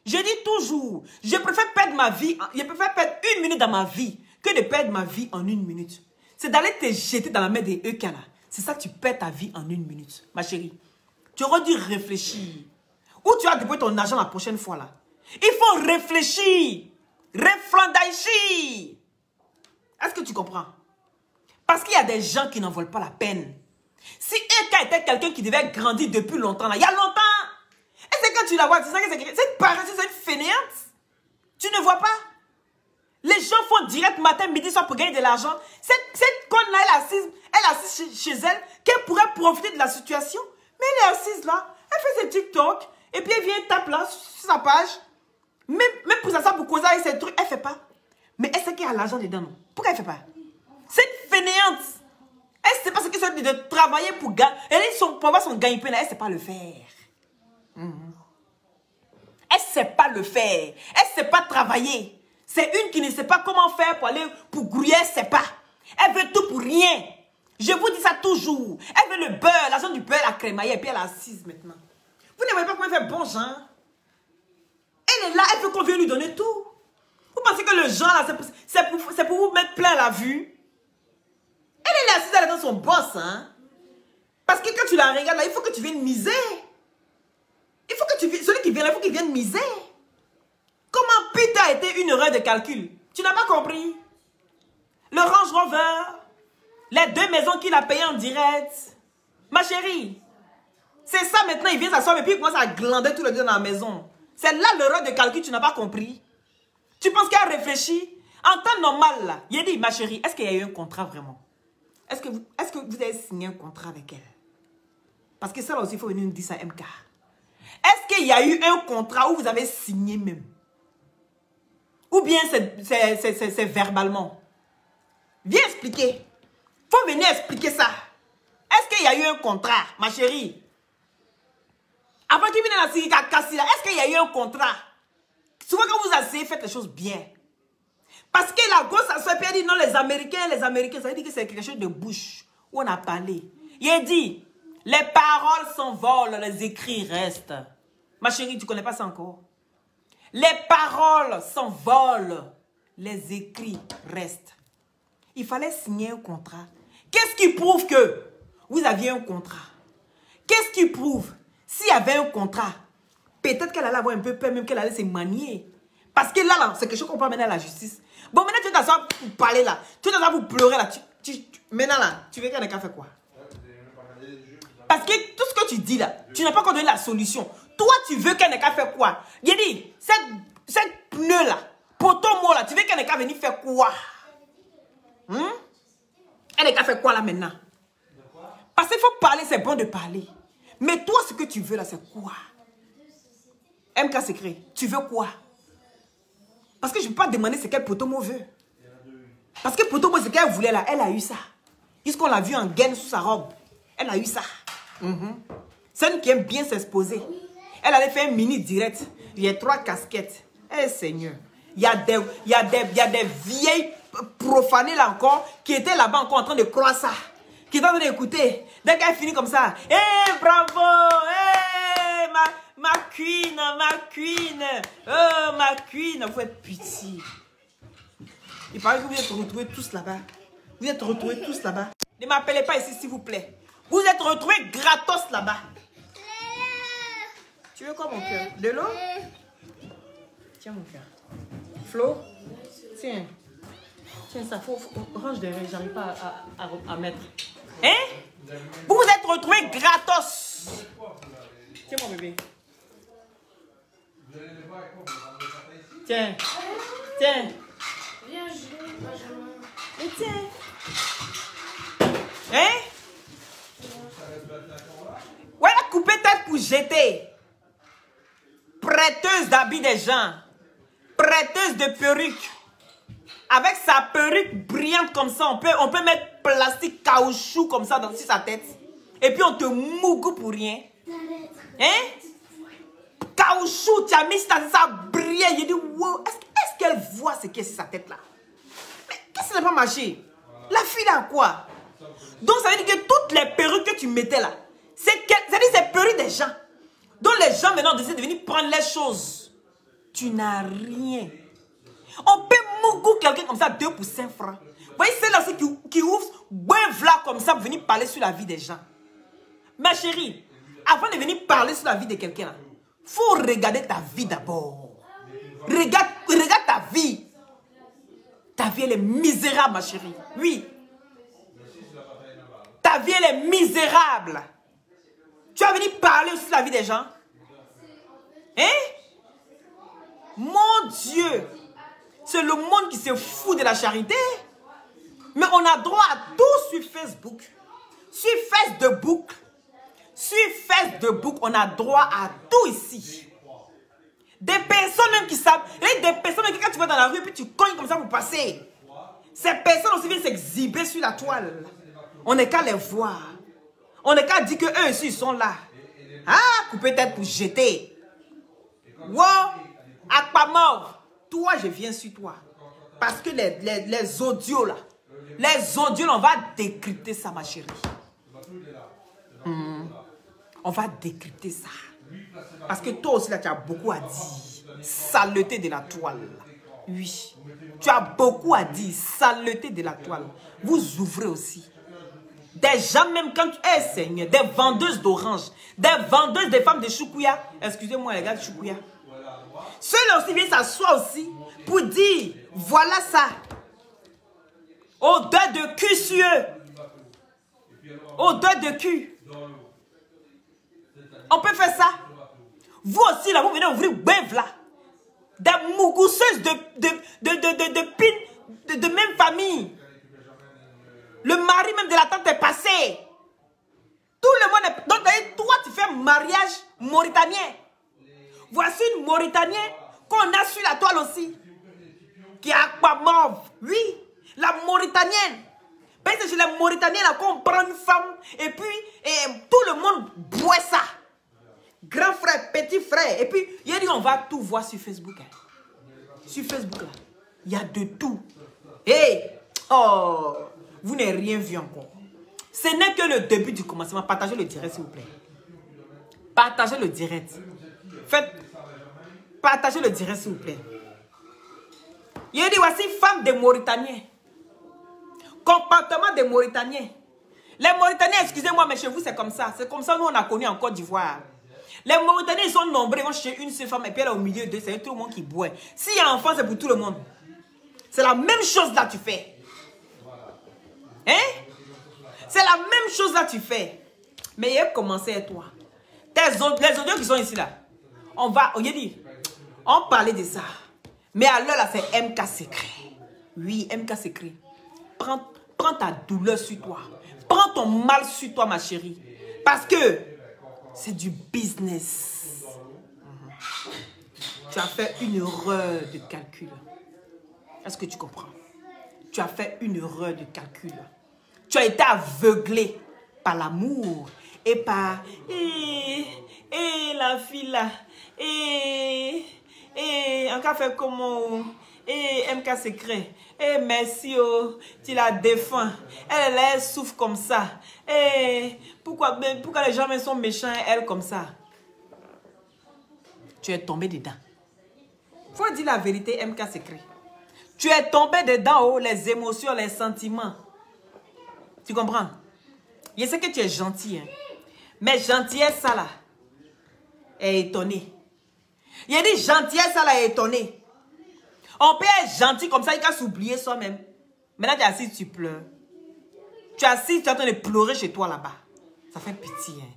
[SPEAKER 1] Je dis toujours, je préfère perdre ma vie, je préfère perdre une minute dans ma vie que de perdre ma vie en une minute. C'est d'aller te jeter dans la mer des EK là. C'est ça que tu perds ta vie en une minute, ma chérie. Tu aurais dû réfléchir. Où tu vas déposer ton argent la prochaine fois là? Il faut réfléchir. Réfléchir. Est-ce que tu comprends? Parce qu'il y a des gens qui n'en valent pas la peine. Si EK était quelqu'un qui devait grandir depuis longtemps, là, il y a longtemps, et c'est quand tu la vois, tu sais que c'est cette paresseuse, c'est une fainéante. Tu ne vois pas? Les gens font direct matin, midi, soir pour gagner de l'argent. Cette conne-là, elle est assise chez elle, qu'elle pourrait profiter de la situation. Mais elle est assise là, elle fait ses TikTok, et puis elle vient taper là, sur sa page. Même pour ça, pour causer avec ses trucs, elle ne fait pas. Mais elle sait qu'il y a l'argent dedans, non? Pourquoi elle ne fait pas? C'est une fainéante. Elle ne sait pas ce que c'est de travailler pour gagner. Pour avoir son gagne-pain, elle ne sait pas le faire. Elle ne sait pas le faire. Elle ne sait pas travailler. C'est une qui ne sait pas comment faire pour aller pour grouiller, elle ne sait pas. Elle veut tout pour rien. Je vous dis ça toujours. Elle veut le beurre, l'argent du beurre, la crémaillère, et puis elle est assise maintenant. Vous ne voyez pas comment elle fait bon genre? Elle est là, elle veut qu'on vienne lui donner tout. Vous pensez que le genre là, c'est pour vous mettre plein la vue? Elle est assise là dans son boss, hein? Parce que quand tu la regardes là, il faut que tu viennes miser. Il faut que celui qui vient là, il faut qu'il vienne miser. Comment putain a été une erreur de calcul? Tu n'as pas compris? Le Range Rover, Les 2 maisons qu'il a payées en direct. Ma chérie. C'est ça maintenant, il vient s'asseoir et puis il commence à glander tous les deux dans la maison. C'est là l'erreur de calcul, tu n'as pas compris. Tu penses qu'elle réfléchit? En temps normal, là, il a dit, ma chérie, est-ce qu'il y a eu un contrat vraiment? Est-ce que vous avez signé un contrat avec elle? Parce que ça là aussi, il faut venir nous dire ça, MK. Est-ce qu'il y a eu un contrat où vous avez signé même? Ou bien c'est verbalement? Viens expliquer. Il faut venir expliquer ça. Est-ce qu'il y a eu un contrat, ma chérie? Avant qu'il vienne à la Syrie, est-ce qu'il y a eu un contrat? Souvent quand vous asseyez, faites les choses bien. Parce que la gauche, ça se dit non, les Américains, ça veut dire que c'est quelque chose de bouche. Où on a parlé. Il a dit, les paroles s'envolent, les écrits restent. Ma chérie, tu ne connais pas ça encore? Les paroles s'envolent, les écrits restent. Il fallait signer un contrat. Qu'est-ce qui prouve que vous aviez un contrat? Qu'est-ce qui prouve? S'il y avait un contrat, peut-être qu'elle allait avoir un peu peur, même qu'elle allait se manier. Parce que là, c'est quelque chose qu'on peut mener à la justice. Bon, maintenant, tu vas t'asseoir pour parler là. Tu vas t'asseoir pour pleurer là. Maintenant là, tu veux qu'elle ait qu'à faire quoi? Parce que tout ce que tu dis là, tu n'as pas encore donné la solution. Toi, tu veux qu'elle n'ait qu'à faire quoi? Il dit, cette pneu là, pour ton mot là, tu veux qu'elle n'ait qu'à venir faire quoi? Elle n'est qu'à faire quoi là maintenant? Parce qu'il faut parler, c'est bon de parler. Mais toi, ce que tu veux là, c'est quoi? MK Secret, tu veux quoi? Parce que je ne peux pas demander ce qu'elle Potomo veut. Parce que Potomo, ce qu'elle voulait là, elle a eu ça. Puisqu'on l'a vu en gaine sous sa robe. Elle a eu ça. C'est une qui aime bien s'exposer. Elle allait faire un mini direct. Il y a 3 casquettes. Eh Seigneur. Il y a des vieilles profanées là encore qui étaient là-bas encore en train de croire ça. Qui étaient en train d'écouter. Dès qu'elle finit comme ça. Eh bravo. Eh ma queen. Oh ma queen. Vous êtes pitié. Il paraît que vous êtes retrouvés tous là-bas. Vous êtes retrouvés tous là-bas. Ne m'appelez pas ici s'il vous plaît. Vous êtes retrouvés gratos là-bas. Tu veux quoi mon cœur? De l'eau? Tiens mon cœur. Flo? Tiens. Tiens ça, range derrière, j'arrive pas à mettre. Hein? Vous vous êtes retrouvés gratos. Tiens mon bébé. Tiens. Tiens.
[SPEAKER 2] Viens jouer, Benjamin.
[SPEAKER 1] Et tiens. Hein? Ouais, la coupée tête pour jeter. Prêteuse d'habits des gens. Prêteuse de perruques. Avec sa perruque brillante comme ça, on peut mettre plastique caoutchouc comme ça sur sa tête. Et puis on te mougue pour rien. Hein? Caoutchouc, tu as mis ça brille. Il dit, wow, est-ce qu'elle voit ce qu'est sa tête là? Mais qu'est-ce qui n'a pas marché? La fille a quoi? Donc ça veut dire que toutes les perruques que tu mettais là, c'est perruques des gens. Donc les gens maintenant décident de venir prendre les choses. Tu n'as rien. On peut moucou quelqu'un comme ça 2 pour 5 francs. Vous voyez, c'est là aussi qui ouvre un vlog comme ça pour venir parler sur la vie des gens. Ma chérie, avant de venir parler sur la vie de quelqu'un, il faut regarder ta vie d'abord. Regarde ta vie. Ta vie, elle est misérable, ma chérie. Oui. Ta vie, elle est misérable. Tu vas venir parler sur la vie des gens? Hein? Mon Dieu. C'est le monde qui se fout de la charité. Mais on a droit à tout sur Facebook. Sur Facebook. Sur Facebook, on a droit à tout ici. Des personnes même qui savent. Et des personnes même qui, quand tu vas dans la rue, puis tu cognes comme ça pour passer. Ces personnes aussi viennent s'exhiber sur la toile. On n'est qu'à les voir. On n'est qu'à dire qu'eux aussi, ils sont là. Ah, couper tête pour jeter. Wow, à pas mort. Toi, je viens sur toi. Parce que les audios là, on va décrypter ça, ma chérie. On va décrypter ça. Parce que toi aussi, là, tu as beaucoup à dire. Saleté de la toile. Oui. Tu as beaucoup à dire. Saleté de la toile. Vous ouvrez aussi. Des gens, même quand tu es Seigneur, des vendeuses d'oranges, des vendeuses des femmes de choukouya. Excusez-moi, les gars de choukouya. Ceux-là aussi viennent s'asseoir aussi pour dire, voilà ça. Odeur de cul sur eux. Odeur de cul. On peut faire ça. Vous aussi, là, vous venez ouvrir bœuf, là. Des mougousseuses de même famille. Le mari même de la tante est passé. Tout le monde est... Donc, toi, tu fais un mariage mauritanien. Voici une Mauritanienne qu'on a sur la toile aussi. Qui est aquamauve. Oui, la Mauritanienne. Parce que chez les Mauritaniens, là, quand on prend une femme, et puis, tout le monde boit ça. Grand frère, petit frère. Et puis, il a dit, on va tout voir sur Facebook. Hein. Sur Facebook, là. Il y a de tout. Hey! Oh! Vous n'avez rien vu encore. Ce n'est que le début du commencement. Partagez le direct, s'il vous plaît. Partagez le direct. Faites. Partagez le direct, s'il vous plaît. Il a dit, voici femme des Mauritaniens. Comportement des Mauritaniens. Les Mauritaniens, excusez-moi, mais chez vous, c'est comme ça. C'est comme ça, nous, on a connu en Côte d'Ivoire. Les Mauritaniens, ils sont nombreux. Ils vont chez une seule femme et puis elle est au milieu d'eux. C'est tout le monde qui boit. S'il y a un enfant, c'est pour tout le monde. C'est la même chose là, tu fais. Hein? C'est la même chose là, tu fais. Mais il a commencé à toi. Les audios qui sont ici là. On va, on parlait de ça. Mais à l'heure là, c'est MK secret. Oui, MK secret. Prends ta douleur sur toi. Prends ton mal sur toi, ma chérie. Parce que c'est du business. Tu as fait une erreur de calcul. Est-ce que tu comprends? Tu as fait une erreur de calcul. Tu as été aveuglé par l'amour et par... la fille là. Encore fait comment... MK secret. Merci, oh, tu la défends. Elle souffre comme ça. Pourquoi les gens sont méchants, elle comme ça? Tu es tombé dedans. Faut dire la vérité, MK secret. Tu es tombé dedans, oh, les émotions, les sentiments. Tu comprends? Je sais que tu es gentil, hein? Mais gentillesse, ça là, est étonné. Il a dit gentillesse, ça là, est étonné. On peut être gentil comme ça, il va s'oublier soi-même. Maintenant, tu es assis, tu pleures. Tu es assis, tu es en train de pleurer chez toi là-bas. Ça fait pitié. Hein?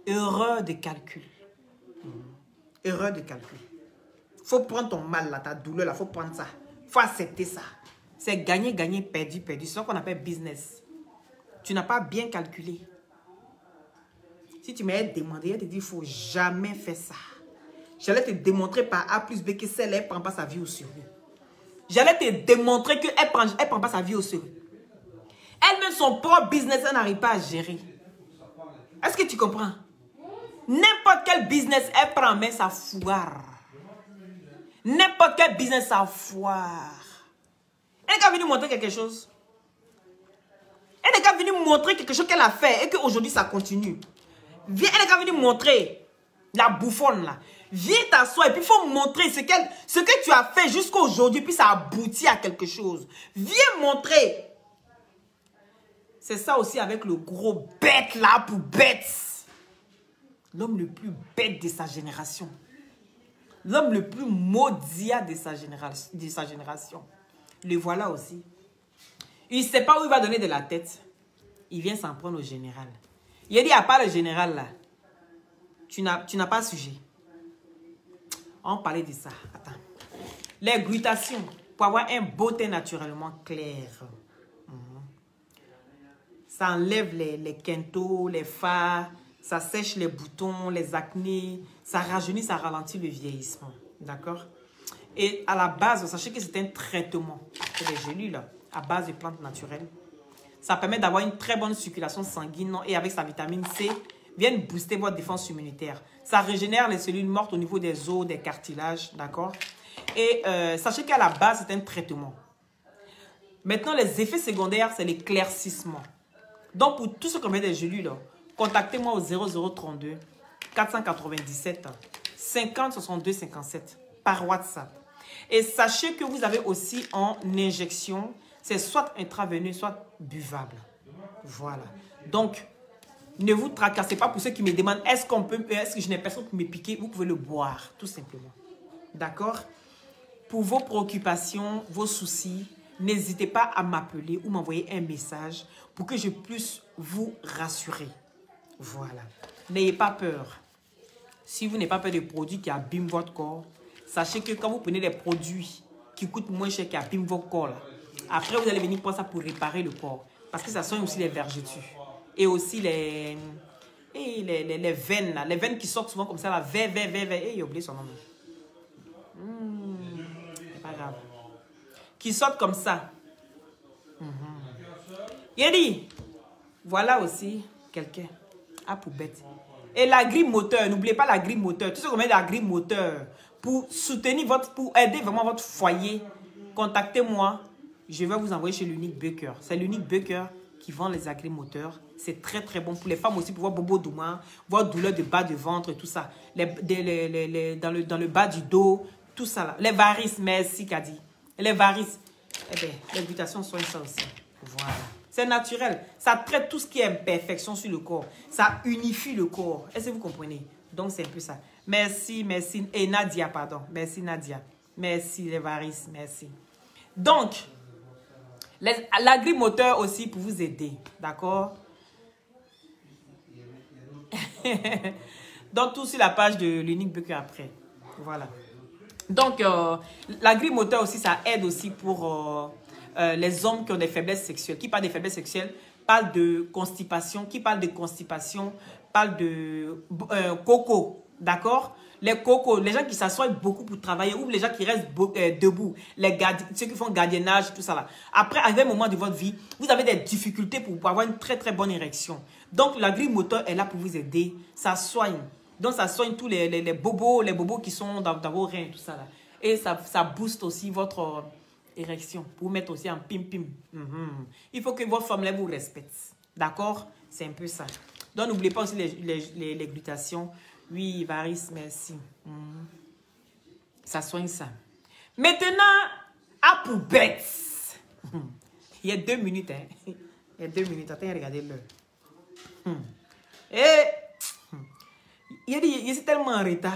[SPEAKER 1] Erreur de calcul. Erreur de calcul. Il faut prendre ton mal là, ta douleur là, il faut prendre ça. Il faut accepter ça. C'est gagner, gagner, perdu, perdu. C'est ce qu'on appelle business. Tu n'as pas bien calculé. Si tu m'avais demandé, elle te dit, il ne faut jamais faire ça. J'allais te démontrer par A plus B que celle-là, elle ne prend pas sa vie au sérieux. J'allais te démontrer qu'elle ne prend pas sa vie au sérieux. Elle-même, son propre business, elle n'arrive pas à gérer. Est-ce que tu comprends? N'importe quel business, elle prend en main, ça foire. N'importe quel business, ça foire. Elle n'est pas venue montrer quelque chose. Elle n'est pas venue montrer quelque chose qu'elle a fait et qu'aujourd'hui, ça continue. Viens, elle n'est pas venue montrer la bouffonne là. Viens t'asseoir et puis il faut montrer ce que tu as fait jusqu'à aujourd'hui, puis ça aboutit à quelque chose. Viens montrer. C'est ça aussi avec le gros bête là pour bête. L'homme le plus bête de sa génération. L'homme le plus maudit de sa génération. Le voilà aussi. Il ne sait pas où il va donner de la tête. Il vient s'en prendre au général. Il a dit, à part le général là, tu n'as pas sujet. On parlait de ça. Attends. Les glutations, pour avoir un beau teint naturellement clair. Ça enlève les quintos, les fards, ça sèche les boutons, les acnés, ça rajeunit, ça ralentit le vieillissement. D'accord? Et à la base, sachez que c'est un traitement. C'est des gélules là, à base de plantes naturelles. Ça permet d'avoir une très bonne circulation sanguine et avec sa vitamine C, vient booster votre défense immunitaire. Ça régénère les cellules mortes au niveau des os, des cartilages, d'accord? Et sachez qu'à la base, c'est un traitement. Maintenant, les effets secondaires, c'est l'éclaircissement. Donc, pour tout ce qu'on met des gélules, contactez-moi au 0032 497 50 62 57 par WhatsApp. Et sachez que vous avez aussi en injection, c'est soit intraveineux, soit buvable. Voilà. Donc, ne vous tracassez pas pour ceux qui me demandent est-ce que je n'ai personne pour me piquer, vous pouvez le boire, tout simplement. D'accord? Pour vos préoccupations, vos soucis, n'hésitez pas à m'appeler ou m'envoyer un message pour que je puisse vous rassurer. Voilà. N'ayez pas peur. Si vous n'avez pas peur des produits qui abîment votre corps, sachez que quand vous prenez des produits qui coûtent moins cher, qui abîment votre corps, là, après vous allez venir prendre ça pour réparer le corps. Parce que ça soigne aussi les vergetures. Et aussi les veines, là. Les veines qui sortent souvent comme ça, là. J'ai oublié son nom. C'est pas grave. Qui sortent comme ça. Il dit, voilà aussi quelqu'un à poubette. Et la grille moteur, n'oubliez pas la grille moteur. Tout ce qu'on met la grille moteur pour soutenir pour aider vraiment votre foyer, contactez-moi. Je vais vous envoyer chez l'Unique Baker. C'est l'Unique Baker qui vend les agrimoteurs. C'est très très bon pour les femmes aussi, pour voir bobo douma, voir douleur de bas de ventre et tout ça. Dans le bas du dos, tout ça là. Les varices, merci Kadi. Les varices. Eh bien, les glutathions soignent ça aussi. Voilà. C'est naturel. Ça traite tout ce qui est imperfection sur le corps. Ça unifie le corps. Est-ce que vous comprenez? Donc, c'est un peu ça. Merci, merci. Et Nadia, pardon. Merci, Nadia. Merci, les varices. Merci. Donc, l'agrimoteur aussi pour vous aider. D'accord? Donc, tout sur la page de l'Unique Baker après. Voilà. Donc, l'agrimoteur aussi, ça aide aussi pour les hommes qui ont des faiblesses sexuelles. Qui parle des faiblesses sexuelles, parle de constipation. Qui parle de constipation, parle de coco. D'accord? Les cocos, les gens qui s'assoient beaucoup pour travailler ou les gens qui restent debout, ceux qui font gardiennage, tout ça là. Après, à un moment de votre vie, vous avez des difficultés pour avoir une très très bonne érection. Donc, l'agrimoteur est là pour vous aider. Ça soigne. Donc, ça soigne tous les bobos qui sont dans vos reins, tout ça là. Et ça booste aussi votre érection pour vous mettre aussi en pim-pim. Il faut que votre femme là vous respecte. D'accord? C'est un peu ça. Donc, n'oubliez pas aussi les glutations. Oui, varices, merci. Ça soigne ça. Maintenant, à poubette. Il y a 2 minutes, hein. Il y a 2 minutes. Attends, regardez l'heure. Et il est tellement en retard.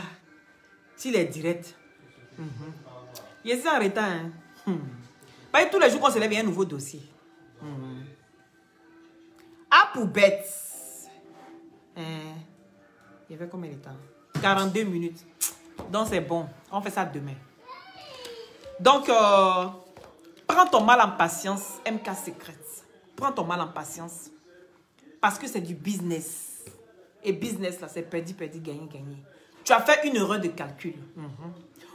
[SPEAKER 1] S'il est direct. Il est en retard, hein. Tous les jours qu'on se lève, il y a un nouveau dossier. À poubette. Il y avait combien de temps? 42 minutes. Donc, c'est bon. On fait ça demain. Donc, prends ton mal en patience. MK Secrets. Prends ton mal en patience. Parce que c'est du business. Et business, là, c'est perdu, gagner, gagner. Tu as fait une erreur de calcul.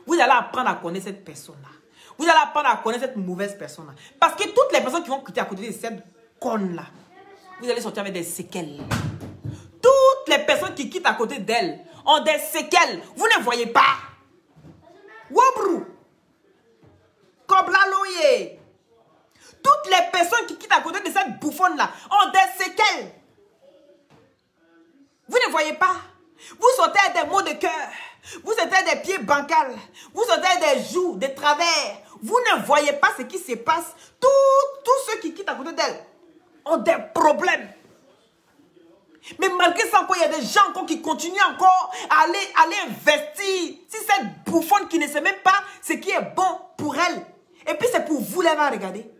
[SPEAKER 1] Vous allez apprendre à connaître cette personne-là. Vous allez apprendre à connaître cette mauvaise personne-là. Parce que toutes les personnes qui vont quitter à côté de cette conne-là, vous allez sortir avec des séquelles. Toutes les personnes qui quittent à côté d'elle ont des séquelles. Vous ne voyez pas. Wobrou. Koblaloye. Toutes les personnes qui quittent à côté de cette bouffonne-là ont des séquelles. Vous ne voyez pas. Vous sortez des maux de cœur. Vous sortez des pieds bancals. Vous sortez des joues, des travers. Vous ne voyez pas ce qui se passe. Tous ceux qui quittent à côté d'elle ont des problèmes. Mais malgré ça, encore, il y a des gens encore qui continuent encore à aller investir. Si cette bouffonne qui ne sait même pas ce qui est bon pour elle. Et puis c'est pour vous, les va regarder.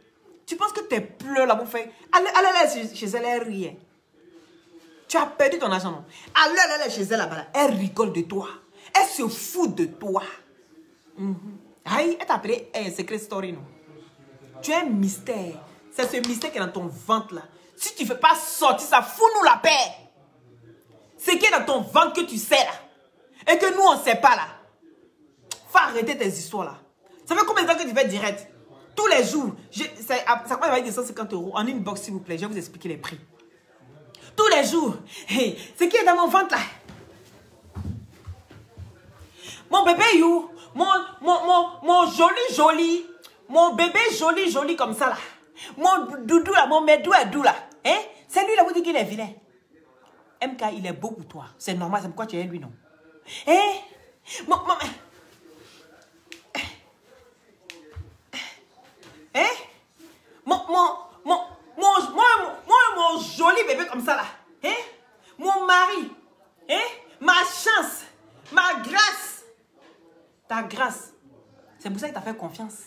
[SPEAKER 1] Tu penses que tes pleurs là, vous faites. Allez chez elle, elle rit. Tu as perdu ton argent, non? Allez chez elle là-bas. Elle rigole de toi. Elle se fout de toi. Aïe, elle t'a appelé un secret story, non? Tu es un mystère. C'est ce mystère qui est dans ton ventre là. Si tu ne fais pas sortir ça, fous-nous la paix. Ce qui est dans ton ventre que tu sais là. Et que nous, on ne sait pas là. Faut arrêter tes histoires là. Ça fait combien de temps que tu fais direct? Tous les jours. Ça coûte des 150 € en une box, s'il vous plaît. Je vais vous expliquer les prix. Tous les jours. Hey, ce qui est dans mon ventre là. Mon bébé, you. Mon joli. Mon bébé joli comme ça là. Mon doudou là, mon médou là. Hein? C'est lui là, vous dites qu'il est vilain. MK, il est beau pour toi. C'est normal, c'est pourquoi tu es lui, non? Hein? Hein? Mon joli bébé comme ça là. Hein? Mon mari. Hein? Ma chance. Ma grâce. Ta grâce. C'est pour ça qu'il t'a fait confiance.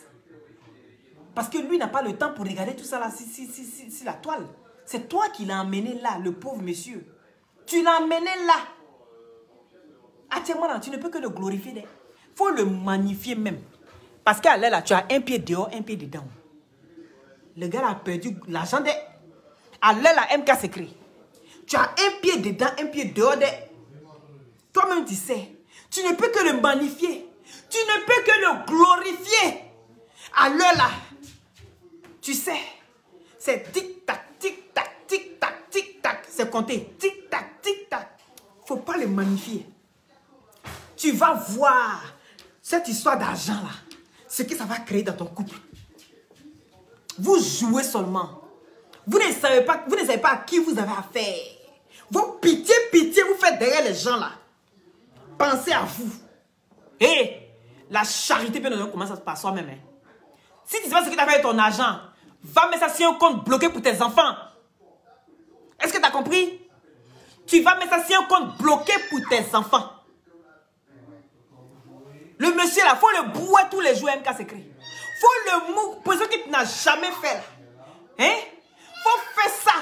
[SPEAKER 3] Parce que lui n'a pas le temps pour regarder tout ça là, si la toile. C'est toi qui l'as emmené là, le pauvre monsieur. Tu l'as emmené là. Actuellement, tu ne peux que le glorifier. Il faut le magnifier même. Parce qu'à l'air là, tu as un pied dehors, un pied dedans. Le gars a perdu l'argent de... À l'air là, MK s'écrit. Tu as un pied dedans, un pied dehors de... Toi-même, tu sais. Tu ne peux que le magnifier. Tu ne peux que le glorifier. À l'heure là, tu sais, c'est tic-tac, tic-tac, tic-tac, tic-tac. C'est compté. Tic-tac, tic-tac. Il ne faut pas le magnifier. Tu vas voir cette histoire d'argent là, ce que ça va créer dans ton couple. Vous jouez seulement. Vous ne savez pas à qui vous avez affaire. Vos pitié, vous faites derrière les gens là. Pensez à vous. Et la charité peut nous commencer par soi-même. Hein. Si tu ne sais pas ce que tu as fait avec ton argent, va mettre ça sur un compte bloqué pour tes enfants. Est-ce que tu as compris? Tu vas mettre ça sur un compte bloqué pour tes enfants. Le monsieur là, il faut le bouer tous les jours, MK s'écrit. Il faut le mou, pour ce que tu n'as jamais fait là. Hein? Il faut faire ça.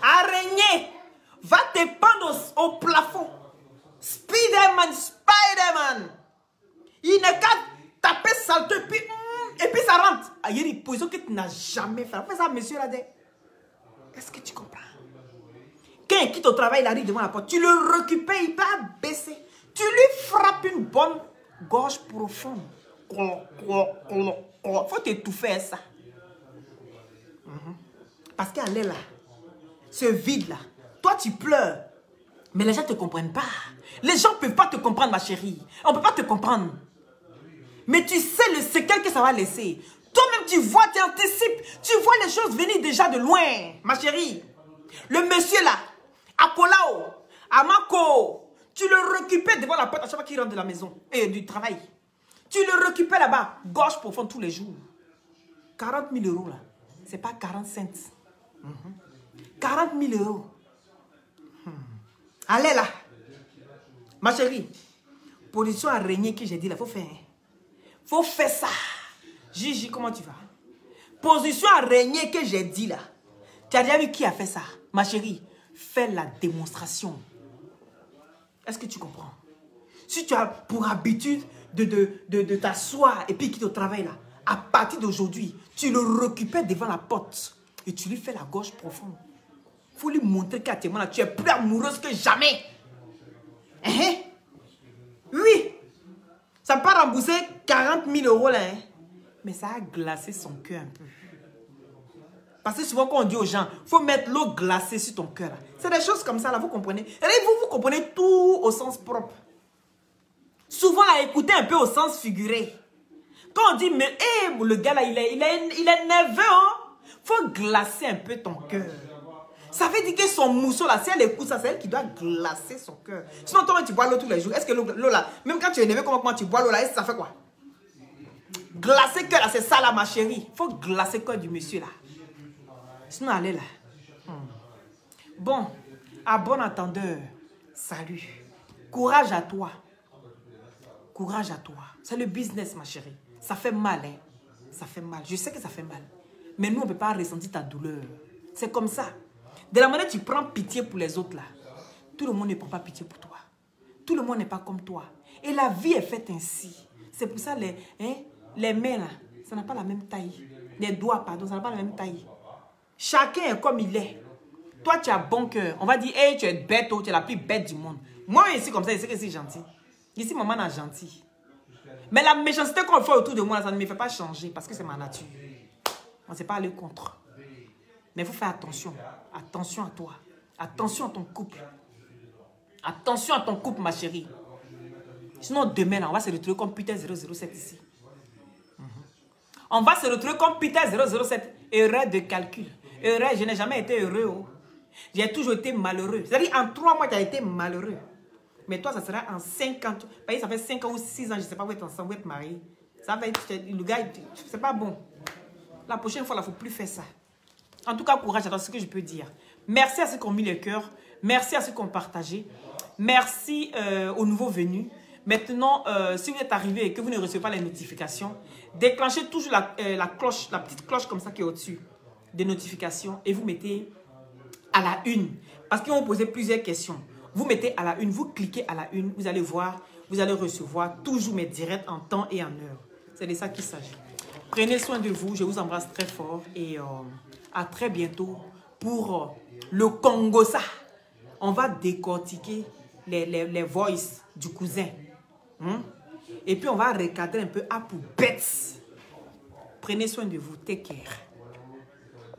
[SPEAKER 3] Araignée, va te pendre au plafond. Spider-Man. Il n'a qu'à taper saleté, et puis ça rentre. Il y a une position que tu n'as jamais fait. Fais ça, monsieur là. Est-ce que tu comprends? Quand il quitte au travail, il arrive devant la porte. Tu le récupères, il va baisser. Tu lui frappes une bonne gorge profonde. Il faut t'étouffer ça. Parce qu'elle est là. Ce vide-là. Toi, tu pleures. Mais les gens ne te comprennent pas. Les gens ne peuvent pas te comprendre, ma chérie. On ne peut pas te comprendre. Mais tu sais le séquel que ça va laisser. Toi-même, tu vois, tu anticipes. Tu vois les choses venir déjà de loin, ma chérie. Le monsieur là, à Kolao, à Mako, tu le récupères devant la porte à chaque fois qu'il rentre de la maison et du travail. Tu le récupères là-bas, gorge profonde tous les jours. 40 000 euros là, c'est pas 40 cents. 40 000 euros. Allez là. Ma chérie, position araignée que j'ai dit là, faut faire. Faut faire ça. Gigi, comment tu vas? Position araignée que j'ai dit là. Tu as déjà vu qui a fait ça? Ma chérie, fais la démonstration. Est-ce que tu comprends? Si tu as pour habitude de t'asseoir et puis quitter au travail là, à partir d'aujourd'hui, tu le récupères devant la porte et tu lui fais la gorge profonde. Il faut lui montrer qu'actuellement là, tu es plus amoureuse que jamais. Hein? Oui. Ça n'a pas remboursé 40 000 euros là. Hein? Mais ça a glacé son cœur un peu. Parce que souvent quand on dit aux gens, il faut mettre l'eau glacée sur ton cœur. C'est des choses comme ça là, vous comprenez? Et vous comprenez tout au sens propre. Souvent là, écoutez un peu au sens figuré. Quand on dit, mais hey, le gars là, il est nerveux. Hein? Faut glacer un peu ton cœur. Ça veut dire que son mousseau là, si elle écoute ça, c'est elle qui doit glacer son cœur. Sinon, toi, tu bois l'eau tous les jours. Est-ce que l'eau là, même quand tu es énervé, comment tu bois l'eau là, ça fait quoi? Glacer cœur là, c'est ça là, ma chérie. Il faut glacer cœur du monsieur là. Sinon, allez là. Bon, à bon entendeur, salut. Courage à toi. Courage à toi. C'est le business, ma chérie. Ça fait mal, hein. Ça fait mal. Je sais que ça fait mal. Mais nous, on ne peut pas ressentir ta douleur. C'est comme ça. De la manière dont tu prends pitié pour les autres là, tout le monde ne prend pas pitié pour toi. Tout le monde n'est pas comme toi. Et la vie est faite ainsi. C'est pour ça les mains là, ça n'a pas la même taille. Les doigts, pardon, ça n'a pas la même taille. Chacun est comme il est. Toi, tu as bon cœur. On va dire, hey, tu es bête, tu es la plus bête du monde. Moi, ici, comme ça, je sais que c'est gentil. Ici, maman est gentil. Mais la méchanceté qu'on fait autour de moi, ça ne me fait pas changer parce que c'est ma nature. On ne sait pas aller contre. Mais il faut faire attention. Attention à toi. Attention à ton couple. Attention à ton couple, ma chérie. Sinon, demain, là, on va se retrouver comme Peter 007 ici. On va se retrouver comme Peter 007. Erreur de calcul. Erreur, je n'ai jamais été heureux. Oh. J'ai toujours été malheureux. C'est-à-dire, en 3 mois, tu as été malheureux. Mais toi, ça sera en 5 ans. Ça fait 5 ans ou 6 ans, je ne sais pas, vous êtes ensemble, vous êtes mariés. Ça va être, le gars, c'est pas bon. La prochaine fois, il ne faut plus faire ça. En tout cas, courage à toi, c'est ce que je peux dire. Merci à ceux qui ont mis le cœur. Merci à ceux qui ont partagé. Merci aux nouveaux venus. Maintenant, si vous êtes arrivé et que vous ne recevez pas les notifications, déclenchez toujours la cloche, la petite cloche comme ça qui est au-dessus des notifications et vous mettez à la une. Parce qu'ils vont vous poser plusieurs questions. Vous mettez à la une, vous cliquez à la une, vous allez voir, vous allez recevoir toujours mes directs en temps et en heure. C'est de ça qu'il s'agit. Prenez soin de vous, je vous embrasse très fort et à très bientôt pour le Congo ça. On va décortiquer les voices du cousin. Et puis on va recadrer un peu à pour bêtes. Prenez soin de vous, take care.